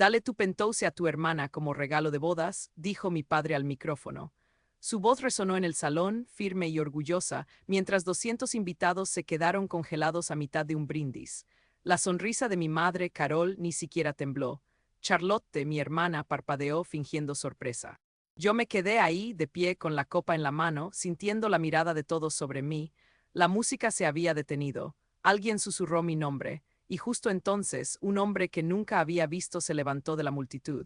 Dale tu pentose a tu hermana como regalo de bodas, dijo mi padre al micrófono. Su voz resonó en el salón, firme y orgullosa, mientras 200 invitados se quedaron congelados a mitad de un brindis. La sonrisa de mi madre, Carol, ni siquiera tembló. Charlotte, mi hermana, parpadeó fingiendo sorpresa. Yo me quedé ahí, de pie, con la copa en la mano, sintiendo la mirada de todos sobre mí. La música se había detenido. Alguien susurró mi nombre, y justo entonces un hombre que nunca había visto se levantó de la multitud.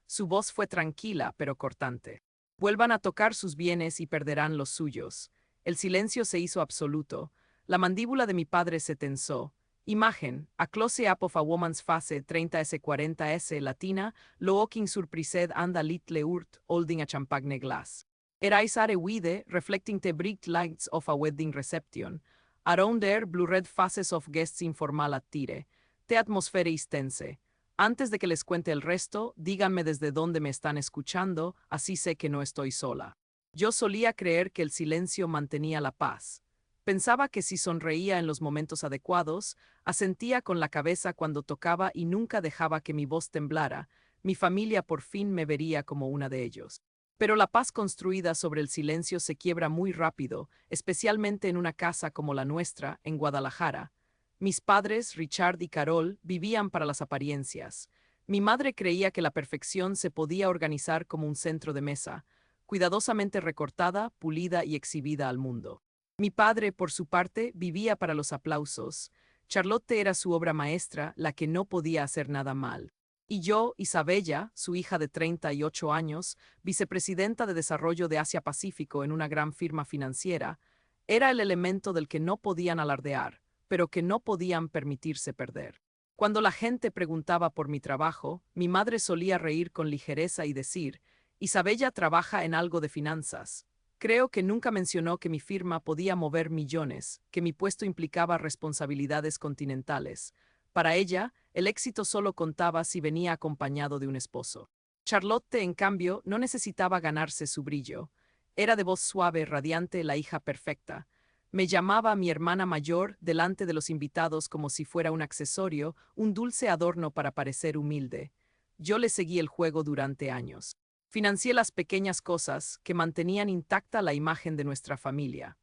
Su voz fue tranquila, pero cortante. Vuelvan a tocar sus bienes y perderán los suyos. El silencio se hizo absoluto. La mandíbula de mi padre se tensó. Imagen, a close-up of a woman's face 30S40S latina, looking surprised and a little hurt, holding a champagne glass. Erais are wide, reflecting the bright lights of a wedding reception. Around there, blue-red faces of guests informal attire. The atmosphere is tense. Antes de que les cuente el resto, díganme desde dónde me están escuchando, así sé que no estoy sola. Yo solía creer que el silencio mantenía la paz. Pensaba que si sonreía en los momentos adecuados, asentía con la cabeza cuando tocaba y nunca dejaba que mi voz temblara, mi familia por fin me vería como una de ellos. Pero la paz construida sobre el silencio se quiebra muy rápido, especialmente en una casa como la nuestra, en Guadalajara. Mis padres, Richard y Carol, vivían para las apariencias. Mi madre creía que la perfección se podía organizar como un centro de mesa, cuidadosamente recortada, pulida y exhibida al mundo. Mi padre, por su parte, vivía para los aplausos. Charlotte era su obra maestra, la que no podía hacer nada mal. Y yo, Isabella, su hija de 38 años, vicepresidenta de Desarrollo de Asia-Pacífico en una gran firma financiera, era el elemento del que no podían alardear, pero que no podían permitirse perder. Cuando la gente preguntaba por mi trabajo, mi madre solía reír con ligereza y decir, Isabella trabaja en algo de finanzas. Creo que nunca mencionó que mi firma podía mover millones, que mi puesto implicaba responsabilidades continentales. Para ella, el éxito solo contaba si venía acompañado de un esposo. Charlotte, en cambio, no necesitaba ganarse su brillo. Era de voz suave, radiante, la hija perfecta. Me llamaba mi hermana mayor delante de los invitados como si fuera un accesorio, un dulce adorno para parecer humilde. Yo le seguí el juego durante años. Financié las pequeñas cosas que mantenían intacta la imagen de nuestra familia.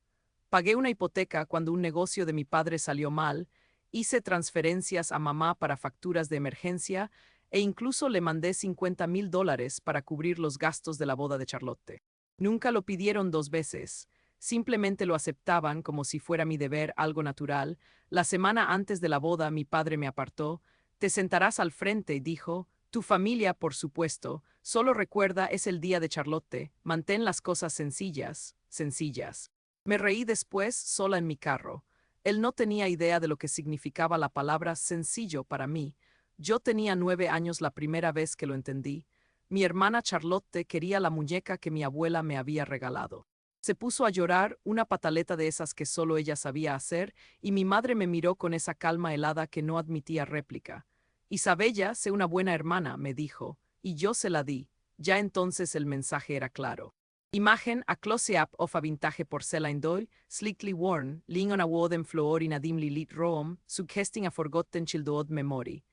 Pagué una hipoteca cuando un negocio de mi padre salió mal, hice transferencias a mamá para facturas de emergencia e incluso le mandé $50,000 para cubrir los gastos de la boda de Charlotte. Nunca lo pidieron 2 veces, simplemente lo aceptaban como si fuera mi deber, algo natural. La semana antes de la boda mi padre me apartó, te sentarás al frente, dijo, tu familia, por supuesto, solo recuerda es el día de Charlotte, mantén las cosas sencillas, sencillas. Me reí después sola en mi carro. Él no tenía idea de lo que significaba la palabra sencillo para mí. Yo tenía 9 años la primera vez que lo entendí. Mi hermana Charlotte quería la muñeca que mi abuela me había regalado. Se puso a llorar, una pataleta de esas que solo ella sabía hacer, y mi madre me miró con esa calma helada que no admitía réplica. Isabella, sé una buena hermana, me dijo, y yo se la di. Ya entonces el mensaje era claro. Imagen, a close-up of a vintage porcelain doll, slickly worn, lying on a wooden floor in a dimly lit room, suggesting a forgotten childhood memory.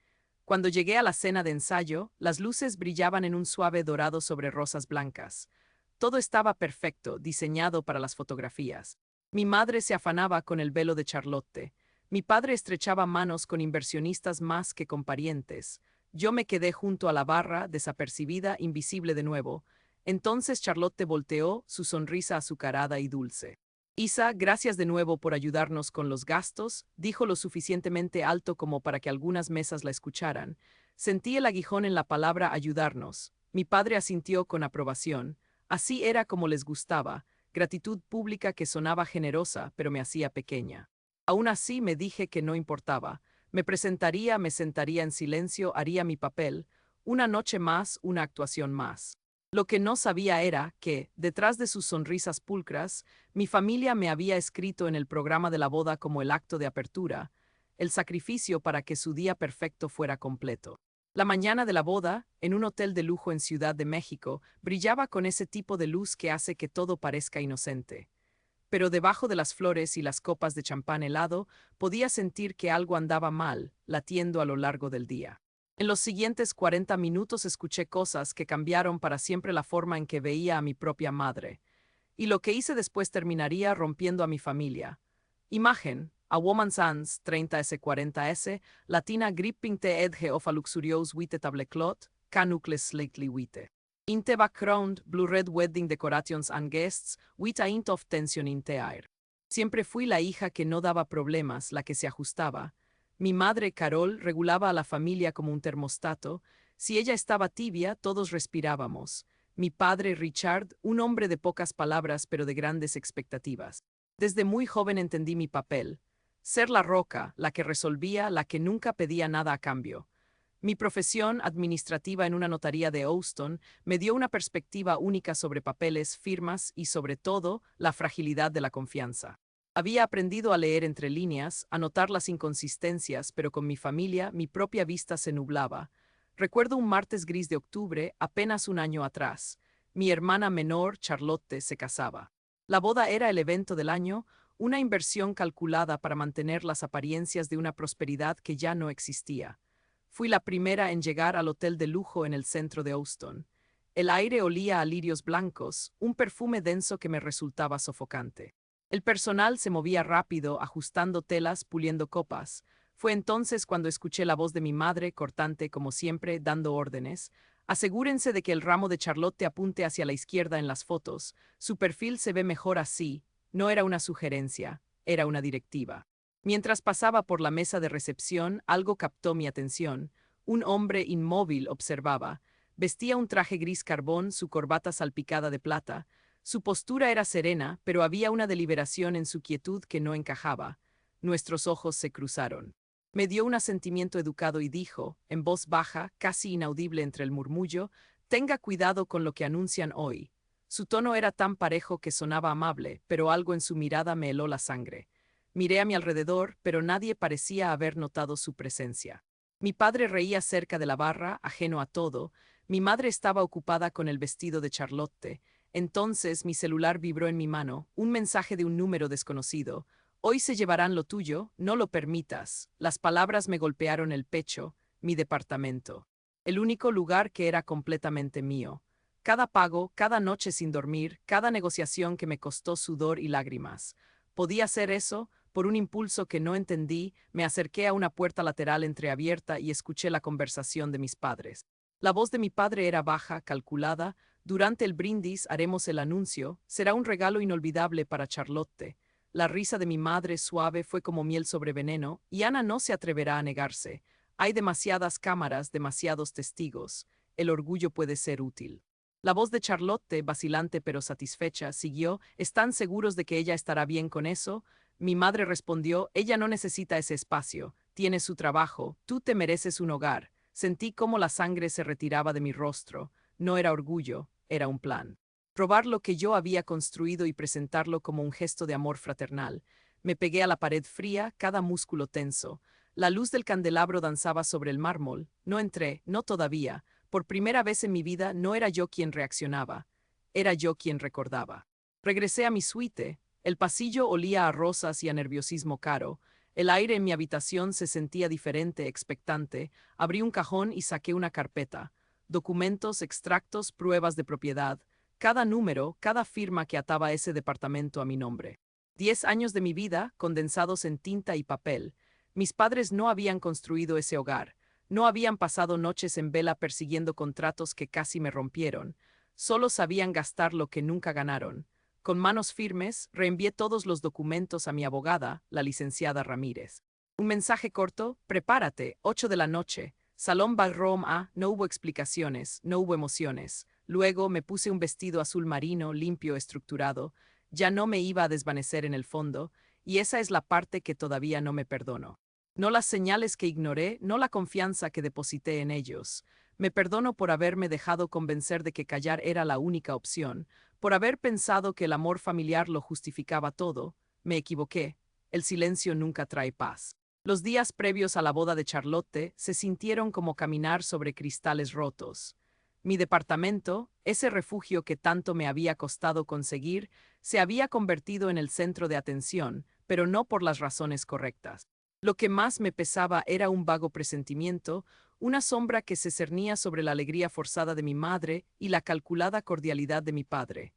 Cuando llegué a la cena de ensayo, las luces brillaban en un suave dorado sobre rosas blancas. Todo estaba perfecto, diseñado para las fotografías. Mi madre se afanaba con el velo de Charlotte. Mi padre estrechaba manos con inversionistas más que con parientes. Yo me quedé junto a la barra, desapercibida, invisible de nuevo. Entonces Charlotte volteó, su sonrisa azucarada y dulce. Isa, gracias de nuevo por ayudarnos con los gastos, dijo lo suficientemente alto como para que algunas mesas la escucharan. Sentí el aguijón en la palabra ayudarnos. Mi padre asintió con aprobación. Así era como les gustaba, gratitud pública que sonaba generosa, pero me hacía pequeña. Aún así me dije que no importaba. Me presentaría, me sentaría en silencio, haría mi papel. Una noche más, una actuación más. Lo que no sabía era que, detrás de sus sonrisas pulcras, mi familia me había escrito en el programa de la boda como el acto de apertura, el sacrificio para que su día perfecto fuera completo. La mañana de la boda, en un hotel de lujo en Ciudad de México, brillaba con ese tipo de luz que hace que todo parezca inocente. Pero debajo de las flores y las copas de champán helado, podía sentir que algo andaba mal, latiendo a lo largo del día. En los siguientes 40 minutos escuché cosas que cambiaron para siempre la forma en que veía a mi propia madre. Y lo que hice después terminaría rompiendo a mi familia. Imagen: A Woman's Hands 30S40S, Latina gripping te edge of a luxurious wite tablecloth, canucles slightly wite. Inte background, blue-red wedding decorations and guests, with a hint of tension in the air. Siempre fui la hija que no daba problemas, la que se ajustaba. Mi madre, Carol, regulaba a la familia como un termostato. Si ella estaba tibia, todos respirábamos. Mi padre, Richard, un hombre de pocas palabras pero de grandes expectativas. Desde muy joven entendí mi papel. Ser la roca, la que resolvía, la que nunca pedía nada a cambio. Mi profesión administrativa en una notaría de Houston me dio una perspectiva única sobre papeles, firmas y, sobre todo, la fragilidad de la confianza. Había aprendido a leer entre líneas, a notar las inconsistencias, pero con mi familia mi propia vista se nublaba. Recuerdo un martes gris de octubre, apenas un año atrás. Mi hermana menor, Charlotte, se casaba. La boda era el evento del año, una inversión calculada para mantener las apariencias de una prosperidad que ya no existía. Fui la primera en llegar al hotel de lujo en el centro de Houston. El aire olía a lirios blancos, un perfume denso que me resultaba sofocante. El personal se movía rápido, ajustando telas, puliendo copas. Fue entonces cuando escuché la voz de mi madre, cortante como siempre, dando órdenes. Asegúrense de que el ramo de Charlotte apunte hacia la izquierda en las fotos. Su perfil se ve mejor así. No era una sugerencia, era una directiva. Mientras pasaba por la mesa de recepción, algo captó mi atención. Un hombre inmóvil observaba. Vestía un traje gris carbón, su corbata salpicada de plata. Su postura era serena, pero había una deliberación en su quietud que no encajaba. Nuestros ojos se cruzaron. Me dio un asentimiento educado y dijo, en voz baja, casi inaudible entre el murmullo, «Tenga cuidado con lo que anuncian hoy». Su tono era tan parejo que sonaba amable, pero algo en su mirada me heló la sangre. Miré a mi alrededor, pero nadie parecía haber notado su presencia. Mi padre reía cerca de la barra, ajeno a todo. Mi madre estaba ocupada con el vestido de Charlotte. Entonces mi celular vibró en mi mano, un mensaje de un número desconocido. «Hoy se llevarán lo tuyo, no lo permitas». Las palabras me golpearon el pecho, mi departamento. El único lugar que era completamente mío. Cada pago, cada noche sin dormir, cada negociación que me costó sudor y lágrimas. ¿Podía ser eso? Por un impulso que no entendí, me acerqué a una puerta lateral entreabierta y escuché la conversación de mis padres. La voz de mi padre era baja, calculada. «Durante el brindis haremos el anuncio, será un regalo inolvidable para Charlotte». La risa de mi madre, suave, fue como miel sobre veneno, y Ana no se atreverá a negarse. Hay demasiadas cámaras, demasiados testigos. El orgullo puede ser útil. La voz de Charlotte, vacilante pero satisfecha, siguió. «¿Están seguros de que ella estará bien con eso?» Mi madre respondió, «Ella no necesita ese espacio. Tiene su trabajo. Tú te mereces un hogar». Sentí cómo la sangre se retiraba de mi rostro. No era orgullo, era un plan. Robar lo que yo había construido y presentarlo como un gesto de amor fraternal. Me pegué a la pared fría, cada músculo tenso. La luz del candelabro danzaba sobre el mármol. No entré, no todavía. Por primera vez en mi vida no era yo quien reaccionaba. Era yo quien recordaba. Regresé a mi suite. El pasillo olía a rosas y a nerviosismo caro. El aire en mi habitación se sentía diferente, expectante. Abrí un cajón y saqué una carpeta. Documentos, extractos, pruebas de propiedad. Cada número, cada firma que ataba ese departamento a mi nombre. 10 años de mi vida, condensados en tinta y papel. Mis padres no habían construido ese hogar. No habían pasado noches en vela persiguiendo contratos que casi me rompieron. Solo sabían gastar lo que nunca ganaron. Con manos firmes, reenvié todos los documentos a mi abogada, la licenciada Ramírez. Un mensaje corto: «Prepárate, 8 de la noche. Salón Ballroom A». No hubo explicaciones, no hubo emociones. Luego me puse un vestido azul marino, limpio, estructurado. Ya no me iba a desvanecer en el fondo, y esa es la parte que todavía no me perdono. No las señales que ignoré, no la confianza que deposité en ellos. Me perdono por haberme dejado convencer de que callar era la única opción, por haber pensado que el amor familiar lo justificaba todo. Me equivoqué. El silencio nunca trae paz. Los días previos a la boda de Charlotte se sintieron como caminar sobre cristales rotos. Mi departamento, ese refugio que tanto me había costado conseguir, se había convertido en el centro de atención, pero no por las razones correctas. Lo que más me pesaba era un vago presentimiento, una sombra que se cernía sobre la alegría forzada de mi madre y la calculada cordialidad de mi padre.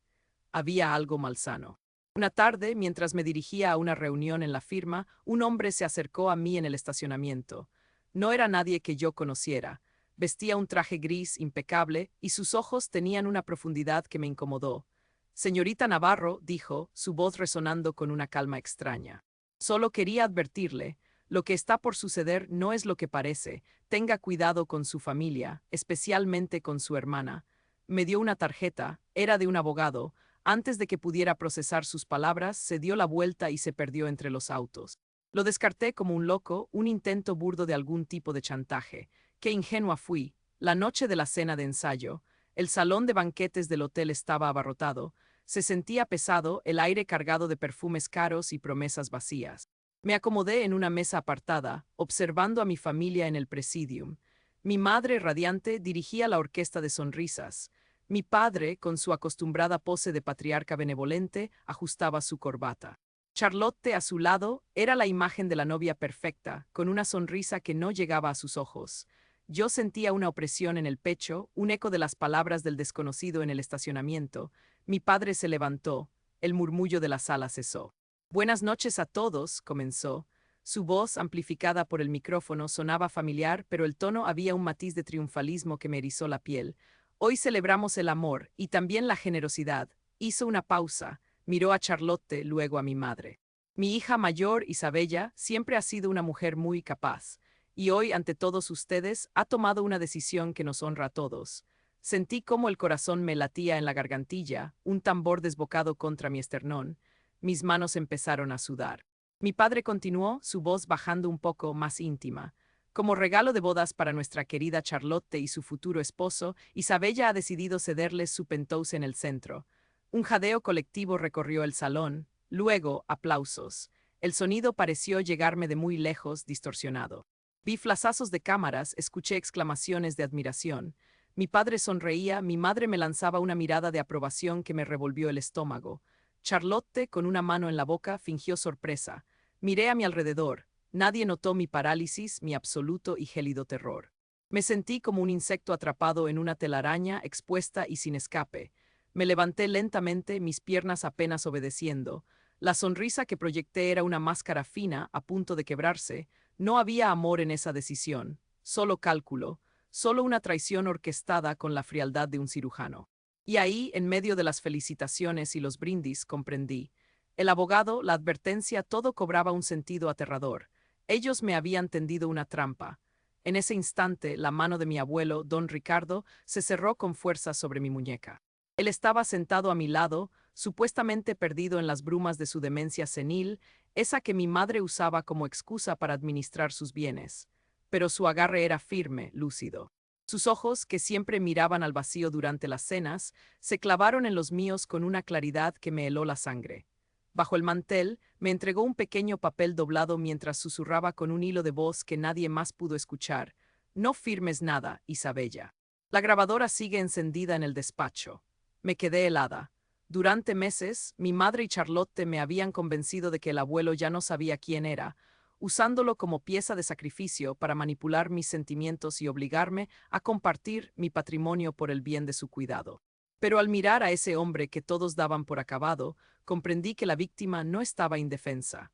Había algo malsano. Una tarde, mientras me dirigía a una reunión en la firma, un hombre se acercó a mí en el estacionamiento. No era nadie que yo conociera. Vestía un traje gris impecable y sus ojos tenían una profundidad que me incomodó. Señorita Navarro, dijo, su voz resonando con una calma extraña. Solo quería advertirle, lo que está por suceder no es lo que parece. Tenga cuidado con su familia, especialmente con su hermana. Me dio una tarjeta, era de un abogado. Antes de que pudiera procesar sus palabras, se dio la vuelta y se perdió entre los autos. Lo descarté como un loco, un intento burdo de algún tipo de chantaje. Qué ingenua fui. La noche de la cena de ensayo, el salón de banquetes del hotel estaba abarrotado. Se sentía pesado, el aire cargado de perfumes caros y promesas vacías. Me acomodé en una mesa apartada, observando a mi familia en el presidium. Mi madre, radiante, dirigía la orquesta de sonrisas. Mi padre, con su acostumbrada pose de patriarca benevolente, ajustaba su corbata. Charlotte, a su lado, era la imagen de la novia perfecta, con una sonrisa que no llegaba a sus ojos. Yo sentía una opresión en el pecho, un eco de las palabras del desconocido en el estacionamiento. Mi padre se levantó. El murmullo de la sala cesó. Buenas noches a todos, comenzó. Su voz, amplificada por el micrófono, sonaba familiar, pero el tono había un matiz de triunfalismo que me erizó la piel. Hoy celebramos el amor y también la generosidad. Hizo una pausa, miró a Charlotte, luego a mi madre. Mi hija mayor, Isabella, siempre ha sido una mujer muy capaz, y hoy, ante todos ustedes, ha tomado una decisión que nos honra a todos. Sentí cómo el corazón me latía en la gargantilla, un tambor desbocado contra mi esternón. Mis manos empezaron a sudar. Mi padre continuó, su voz bajando un poco más íntima. Como regalo de bodas para nuestra querida Charlotte y su futuro esposo, Isabella ha decidido cederles su penthouse en el centro. Un jadeo colectivo recorrió el salón, luego aplausos. El sonido pareció llegarme de muy lejos, distorsionado. Vi flashazos de cámaras, escuché exclamaciones de admiración. Mi padre sonreía, mi madre me lanzaba una mirada de aprobación que me revolvió el estómago. Charlotte, con una mano en la boca, fingió sorpresa. Miré a mi alrededor. Nadie notó mi parálisis, mi absoluto y gélido terror. Me sentí como un insecto atrapado en una telaraña, expuesta y sin escape. Me levanté lentamente, mis piernas apenas obedeciendo. La sonrisa que proyecté era una máscara fina, a punto de quebrarse. No había amor en esa decisión, solo cálculo, solo una traición orquestada con la frialdad de un cirujano. Y ahí, en medio de las felicitaciones y los brindis, comprendí. El abogado, la advertencia, todo cobraba un sentido aterrador. Ellos me habían tendido una trampa. En ese instante, la mano de mi abuelo, don Ricardo, se cerró con fuerza sobre mi muñeca. Él estaba sentado a mi lado, supuestamente perdido en las brumas de su demencia senil, esa que mi madre usaba como excusa para administrar sus bienes. Pero su agarre era firme, lúcido. Sus ojos, que siempre miraban al vacío durante las cenas, se clavaron en los míos con una claridad que me heló la sangre. Bajo el mantel, me entregó un pequeño papel doblado mientras susurraba con un hilo de voz que nadie más pudo escuchar. No firmes nada, Isabella. La grabadora sigue encendida en el despacho. Me quedé helada. Durante meses, mi madre y Charlotte me habían convencido de que el abuelo ya no sabía quién era, usándolo como pieza de sacrificio para manipular mis sentimientos y obligarme a compartir mi patrimonio por el bien de su cuidado. Pero al mirar a ese hombre que todos daban por acabado, comprendí que la víctima no estaba indefensa.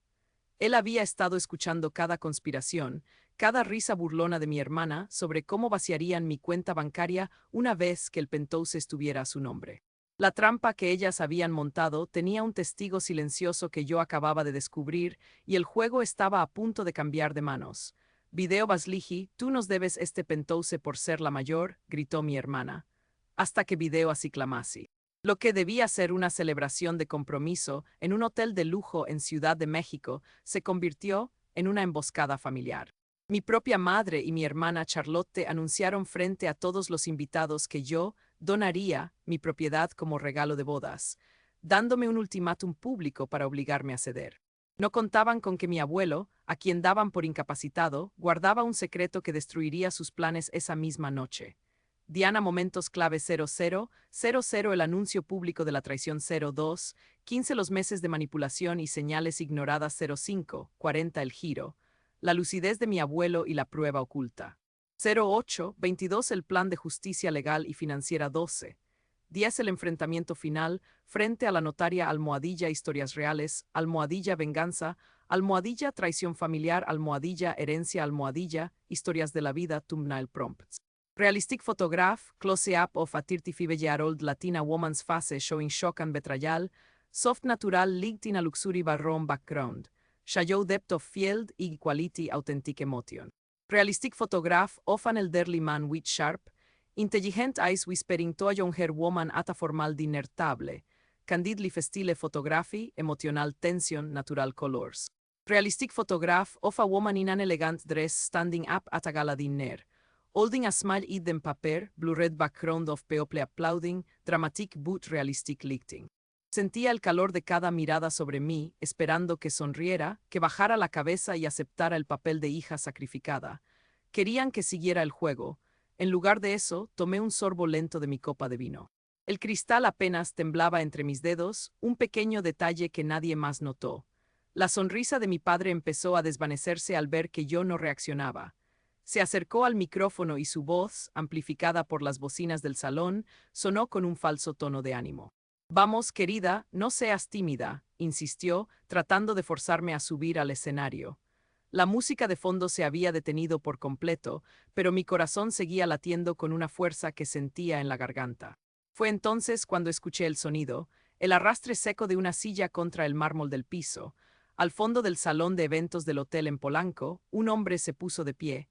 Él había estado escuchando cada conspiración, cada risa burlona de mi hermana sobre cómo vaciarían mi cuenta bancaria una vez que el penthouse estuviera a su nombre. La trampa que ellas habían montado tenía un testigo silencioso que yo acababa de descubrir y el juego estaba a punto de cambiar de manos. Video Basligi, tú nos debes este penthouse por ser la mayor, gritó mi hermana. Hasta que Video así clamase. Lo que debía ser una celebración de compromiso en un hotel de lujo en Ciudad de México se convirtió en una emboscada familiar. Mi propia madre y mi hermana Charlotte anunciaron frente a todos los invitados que yo donaría mi propiedad como regalo de bodas, dándome un ultimátum público para obligarme a ceder. No contaban con que mi abuelo, a quien daban por incapacitado, guardaba un secreto que destruiría sus planes esa misma noche. Diana Momentos clave 0000 el anuncio público de la traición 02, 15 los meses de manipulación y señales ignoradas 05, 40 el giro, la lucidez de mi abuelo y la prueba oculta. 08-22 El Plan de Justicia Legal y Financiera 12. 10 El enfrentamiento final frente a la notaria almohadilla Historias reales, almohadilla venganza, almohadilla traición familiar, almohadilla herencia, almohadilla historias de la vida, thumbnail prompts. Realistic photograph, close-up of a 35-year-old Latina woman's face showing shock and betrayal, soft natural linked in a luxury barroom background, show depth of field y quality authentic emotion. Realistic photograph of an elderly man with sharp, intelligent eyes whispering to a younger woman at a formal dinner table, candidly style photography, emotional tension, natural colors. Realistic photograph of a woman in an elegant dress standing up at a gala dinner, holding a smile hidden paper, blue-red background of people applauding, dramatic but realistic lighting. Sentía el calor de cada mirada sobre mí, esperando que sonriera, que bajara la cabeza y aceptara el papel de hija sacrificada. Querían que siguiera el juego. En lugar de eso, tomé un sorbo lento de mi copa de vino. El cristal apenas temblaba entre mis dedos, un pequeño detalle que nadie más notó. La sonrisa de mi padre empezó a desvanecerse al ver que yo no reaccionaba. Se acercó al micrófono y su voz, amplificada por las bocinas del salón, sonó con un falso tono de ánimo. Vamos, querida, no seas tímida, insistió, tratando de forzarme a subir al escenario. La música de fondo se había detenido por completo, pero mi corazón seguía latiendo con una fuerza que sentía en la garganta. Fue entonces cuando escuché el sonido, el arrastre seco de una silla contra el mármol del piso. Al fondo del salón de eventos del hotel en Polanco, un hombre se puso de pie.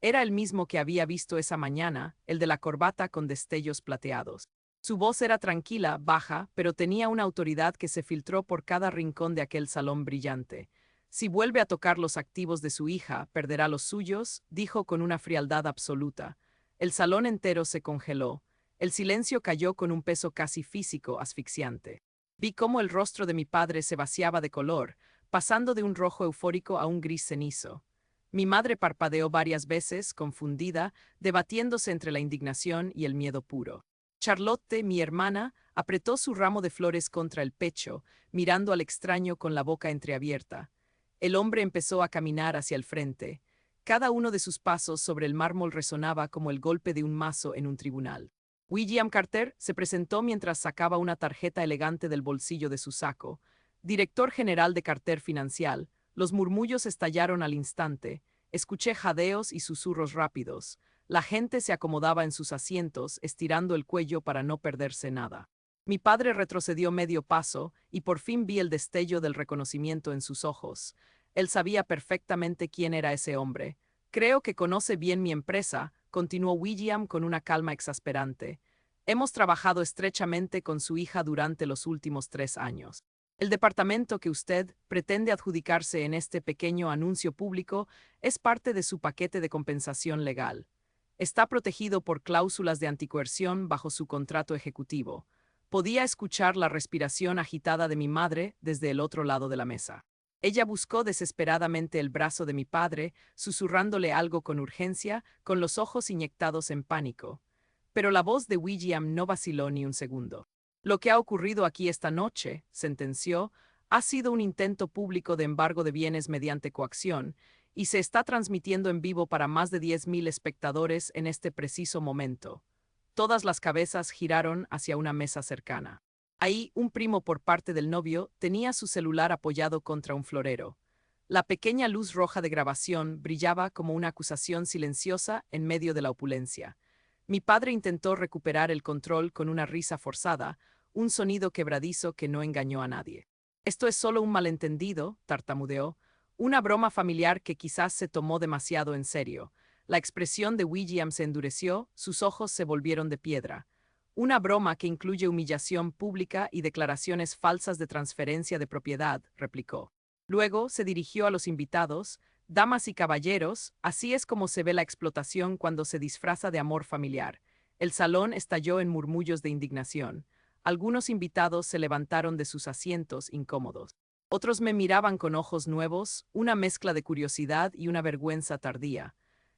Era el mismo que había visto esa mañana, el de la corbata con destellos plateados. Su voz era tranquila, baja, pero tenía una autoridad que se filtró por cada rincón de aquel salón brillante. Si vuelve a tocar los activos de su hija, perderá los suyos, dijo con una frialdad absoluta. El salón entero se congeló. El silencio cayó con un peso casi físico, asfixiante. Vi cómo el rostro de mi padre se vaciaba de color, pasando de un rojo eufórico a un gris cenizo. Mi madre parpadeó varias veces, confundida, debatiéndose entre la indignación y el miedo puro. Charlotte, mi hermana, apretó su ramo de flores contra el pecho, mirando al extraño con la boca entreabierta. El hombre empezó a caminar hacia el frente. Cada uno de sus pasos sobre el mármol resonaba como el golpe de un mazo en un tribunal. William Carter se presentó mientras sacaba una tarjeta elegante del bolsillo de su saco. Director general de Carter Financial. Los murmullos estallaron al instante. Escuché jadeos y susurros rápidos. La gente se acomodaba en sus asientos, estirando el cuello para no perderse nada. Mi padre retrocedió medio paso, y por fin vi el destello del reconocimiento en sus ojos. Él sabía perfectamente quién era ese hombre. Creo que conoce bien mi empresa, continuó William con una calma exasperante. Hemos trabajado estrechamente con su hija durante los últimos 3 años. El departamento que usted pretende adjudicarse en este pequeño anuncio público es parte de su paquete de compensación legal. Está protegido por cláusulas de anticoerción bajo su contrato ejecutivo. Podía escuchar la respiración agitada de mi madre desde el otro lado de la mesa. Ella buscó desesperadamente el brazo de mi padre, susurrándole algo con urgencia, con los ojos inyectados en pánico. Pero la voz de William no vaciló ni un segundo. Lo que ha ocurrido aquí esta noche, sentenció, ha sido un intento público de embargo de bienes mediante coacción, y se está transmitiendo en vivo para más de 10.000 espectadores en este preciso momento. Todas las cabezas giraron hacia una mesa cercana. Ahí, un primo por parte del novio tenía su celular apoyado contra un florero. La pequeña luz roja de grabación brillaba como una acusación silenciosa en medio de la opulencia. Mi padre intentó recuperar el control con una risa forzada, un sonido quebradizo que no engañó a nadie. Esto es solo un malentendido, tartamudeó, una broma familiar que quizás se tomó demasiado en serio. La expresión de William se endureció, sus ojos se volvieron de piedra. Una broma que incluye humillación pública y declaraciones falsas de transferencia de propiedad, replicó. Luego se dirigió a los invitados. Damas y caballeros, así es como se ve la explotación cuando se disfraza de amor familiar. El salón estalló en murmullos de indignación. Algunos invitados se levantaron de sus asientos incómodos. Otros me miraban con ojos nuevos, una mezcla de curiosidad y una vergüenza tardía.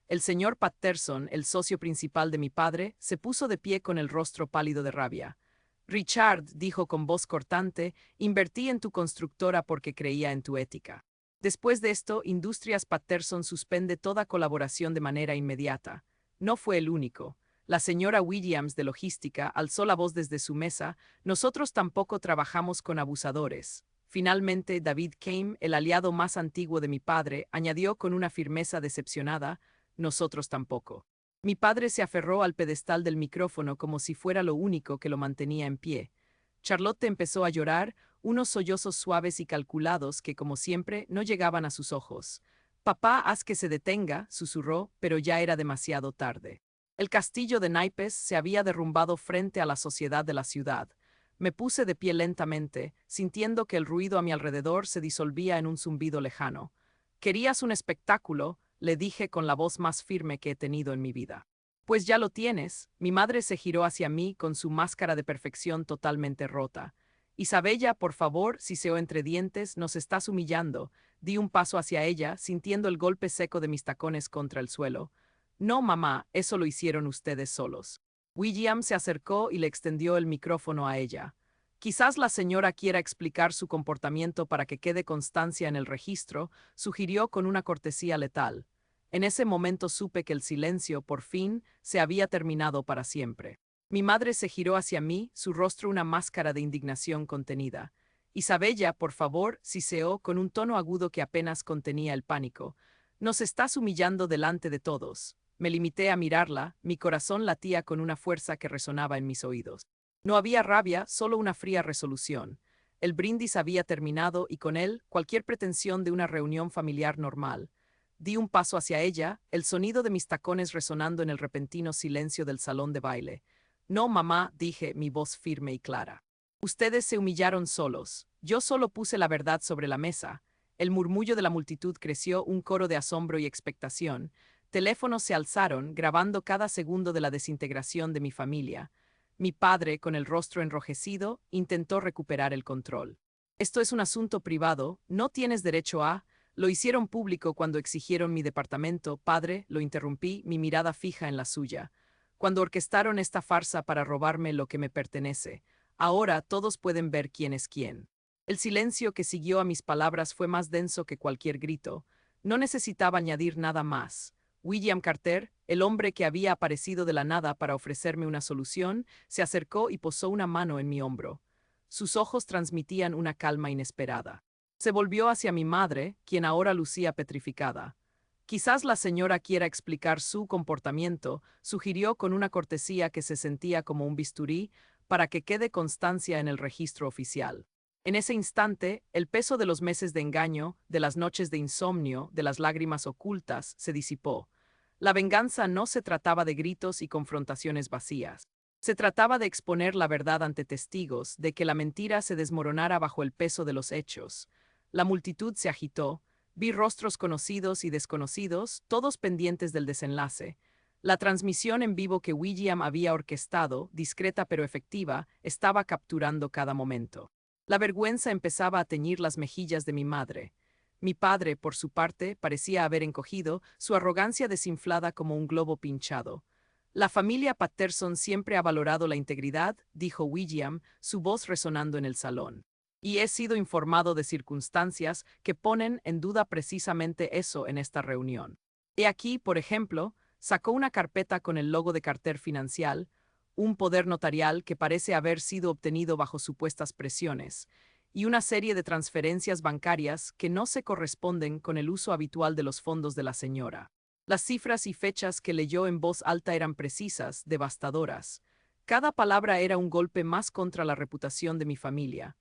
El señor Patterson, el socio principal de mi padre, se puso de pie con el rostro pálido de rabia. Richard, dijo con voz cortante, invertí en tu constructora porque creía en tu ética. Después de esto, Industrias Patterson suspende toda colaboración de manera inmediata. No fue el único. La señora Williams de logística alzó la voz desde su mesa. Nosotros tampoco trabajamos con abusadores. Finalmente, David Kame, el aliado más antiguo de mi padre, añadió con una firmeza decepcionada, nosotros tampoco. Mi padre se aferró al pedestal del micrófono como si fuera lo único que lo mantenía en pie. Charlotte empezó a llorar, unos sollozos suaves y calculados que, como siempre, no llegaban a sus ojos. Papá, haz que se detenga, susurró, pero ya era demasiado tarde. El castillo de naipes se había derrumbado frente a la sociedad de la ciudad. Me puse de pie lentamente, sintiendo que el ruido a mi alrededor se disolvía en un zumbido lejano. ¿Querías un espectáculo?, le dije con la voz más firme que he tenido en mi vida. Pues ya lo tienes. Mi madre se giró hacia mí con su máscara de perfección totalmente rota. Isabella, por favor, siseó entre dientes, nos estás humillando. Di un paso hacia ella, sintiendo el golpe seco de mis tacones contra el suelo. No, mamá, eso lo hicieron ustedes solos. William se acercó y le extendió el micrófono a ella. Quizás la señora quiera explicar su comportamiento para que quede constancia en el registro, sugirió con una cortesía letal. En ese momento supe que el silencio, por fin, se había terminado para siempre. Mi madre se giró hacia mí, su rostro una máscara de indignación contenida. Isabella, por favor, siseó con un tono agudo que apenas contenía el pánico. Nos estás humillando delante de todos. Me limité a mirarla, mi corazón latía con una fuerza que resonaba en mis oídos. No había rabia, solo una fría resolución. El brindis había terminado y con él cualquier pretensión de una reunión familiar normal. Di un paso hacia ella, el sonido de mis tacones resonando en el repentino silencio del salón de baile. No, mamá, dije, mi voz firme y clara. Ustedes se humillaron solos. Yo solo puse la verdad sobre la mesa. El murmullo de la multitud creció, un coro de asombro y expectación. Teléfonos se alzaron, grabando cada segundo de la desintegración de mi familia. Mi padre, con el rostro enrojecido, intentó recuperar el control. Esto es un asunto privado, no tienes derecho a... Lo hicieron público cuando exigieron mi departamento, padre, lo interrumpí, mi mirada fija en la suya. Cuando orquestaron esta farsa para robarme lo que me pertenece. Ahora todos pueden ver quién es quién. El silencio que siguió a mis palabras fue más denso que cualquier grito. No necesitaba añadir nada más. William Carter, el hombre que había aparecido de la nada para ofrecerme una solución, se acercó y posó una mano en mi hombro. Sus ojos transmitían una calma inesperada. Se volvió hacia mi madre, quien ahora lucía petrificada. Quizás la señora quiera explicar su comportamiento, sugirió con una cortesía que se sentía como un bisturí, para que quede constancia en el registro oficial. En ese instante, el peso de los meses de engaño, de las noches de insomnio, de las lágrimas ocultas, se disipó. La venganza no se trataba de gritos y confrontaciones vacías. Se trataba de exponer la verdad ante testigos, de que la mentira se desmoronara bajo el peso de los hechos. La multitud se agitó, vi rostros conocidos y desconocidos, todos pendientes del desenlace. La transmisión en vivo que William había orquestado, discreta pero efectiva, estaba capturando cada momento. La vergüenza empezaba a teñir las mejillas de mi madre. Mi padre, por su parte, parecía haber encogido, su arrogancia desinflada como un globo pinchado. La familia Patterson siempre ha valorado la integridad, dijo William, su voz resonando en el salón. Y he sido informado de circunstancias que ponen en duda precisamente eso en esta reunión. He aquí, por ejemplo, sacó una carpeta con el logo de Carter Financial, un poder notarial que parece haber sido obtenido bajo supuestas presiones, y una serie de transferencias bancarias que no se corresponden con el uso habitual de los fondos de la señora. Las cifras y fechas que leyó en voz alta eran precisas, devastadoras. Cada palabra era un golpe más contra la reputación de mi familia.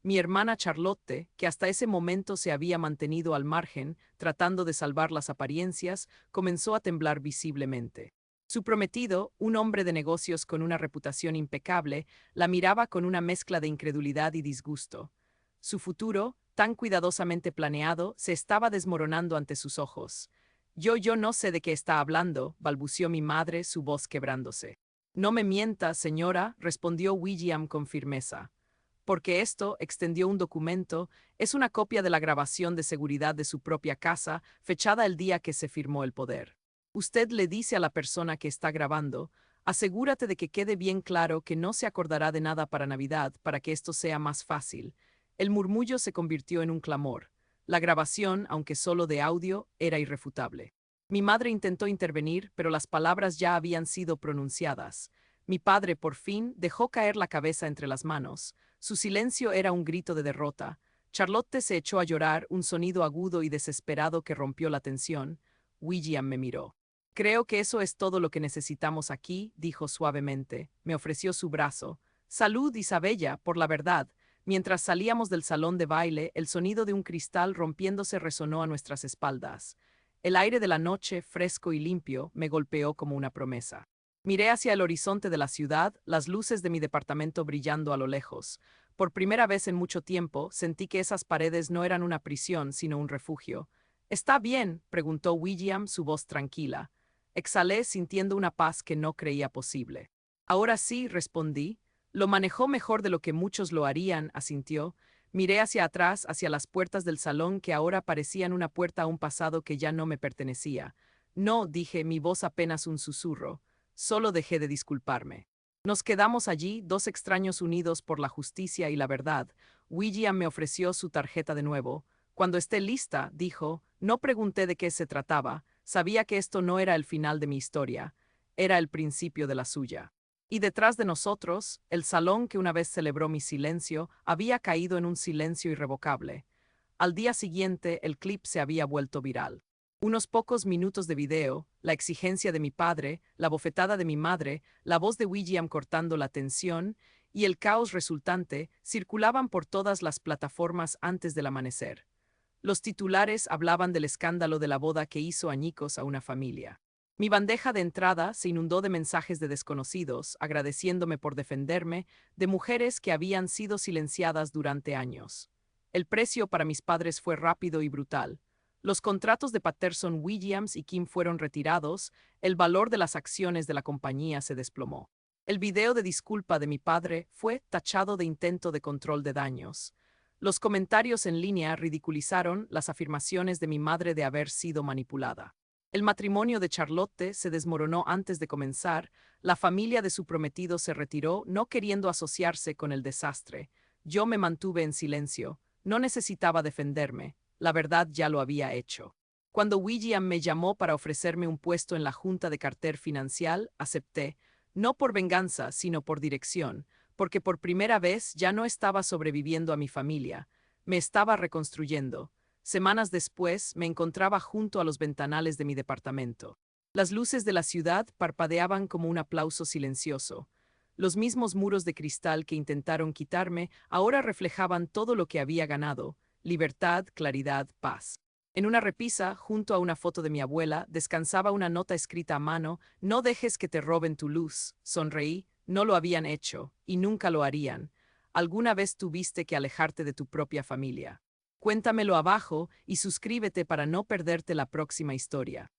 Mi hermana Charlotte, que hasta ese momento se había mantenido al margen, tratando de salvar las apariencias, comenzó a temblar visiblemente. Su prometido, un hombre de negocios con una reputación impecable, la miraba con una mezcla de incredulidad y disgusto. Su futuro, tan cuidadosamente planeado, se estaba desmoronando ante sus ojos. Yo no sé de qué está hablando, balbució mi madre, su voz quebrándose. No me mienta, señora, respondió William con firmeza. Porque esto, extendió un documento, es una copia de la grabación de seguridad de su propia casa, fechada el día que se firmó el poder. Usted le dice a la persona que está grabando, asegúrate de que quede bien claro que no se acordará de nada para Navidad, para que esto sea más fácil. El murmullo se convirtió en un clamor. La grabación, aunque solo de audio, era irrefutable. Mi madre intentó intervenir, pero las palabras ya habían sido pronunciadas. Mi padre, por fin, dejó caer la cabeza entre las manos. Su silencio era un grito de derrota. Charlotte se echó a llorar, un sonido agudo y desesperado que rompió la tensión. William me miró. Creo que eso es todo lo que necesitamos aquí, dijo suavemente. Me ofreció su brazo. Salud, Isabella, por la verdad. Mientras salíamos del salón de baile, el sonido de un cristal rompiéndose resonó a nuestras espaldas. El aire de la noche, fresco y limpio, me golpeó como una promesa. Miré hacia el horizonte de la ciudad, las luces de mi departamento brillando a lo lejos. Por primera vez en mucho tiempo, sentí que esas paredes no eran una prisión, sino un refugio. ¿Está bien?, preguntó William, su voz tranquila. Exhalé sintiendo una paz que no creía posible. Ahora sí, respondí. Lo manejó mejor de lo que muchos lo harían, asintió. Miré hacia atrás, hacia las puertas del salón que ahora parecían una puerta a un pasado que ya no me pertenecía. No, dije, mi voz apenas un susurro. Solo dejé de disculparme. Nos quedamos allí, dos extraños unidos por la justicia y la verdad. William me ofreció su tarjeta de nuevo. Cuando esté lista, dijo, no pregunté de qué se trataba. Sabía que esto no era el final de mi historia. Era el principio de la suya. Y detrás de nosotros, el salón que una vez celebró mi silencio había caído en un silencio irrevocable. Al día siguiente, el clip se había vuelto viral. Unos pocos minutos de video, la exigencia de mi padre, la bofetada de mi madre, la voz de William cortando la tensión y el caos resultante circulaban por todas las plataformas antes del amanecer. Los titulares hablaban del escándalo de la boda que hizo añicos a una familia. Mi bandeja de entrada se inundó de mensajes de desconocidos, agradeciéndome por defenderme, de mujeres que habían sido silenciadas durante años. El precio para mis padres fue rápido y brutal. Los contratos de Patterson Williams y Kim fueron retirados, el valor de las acciones de la compañía se desplomó. El video de disculpa de mi padre fue tachado de intento de control de daños. Los comentarios en línea ridiculizaron las afirmaciones de mi madre de haber sido manipulada. El matrimonio de Charlotte se desmoronó antes de comenzar, la familia de su prometido se retiró no queriendo asociarse con el desastre. Yo me mantuve en silencio, no necesitaba defenderme, la verdad ya lo había hecho. Cuando William me llamó para ofrecerme un puesto en la Junta de Carter Financial, acepté, no por venganza, sino por dirección, porque por primera vez ya no estaba sobreviviendo a mi familia, me estaba reconstruyendo. Semanas después, me encontraba junto a los ventanales de mi departamento. Las luces de la ciudad parpadeaban como un aplauso silencioso. Los mismos muros de cristal que intentaron quitarme ahora reflejaban todo lo que había ganado: libertad, claridad, paz. En una repisa, junto a una foto de mi abuela, descansaba una nota escrita a mano: no dejes que te roben tu luz. Sonreí, no lo habían hecho, y nunca lo harían. ¿Alguna vez tuviste que alejarte de tu propia familia? Cuéntamelo abajo y suscríbete para no perderte la próxima historia.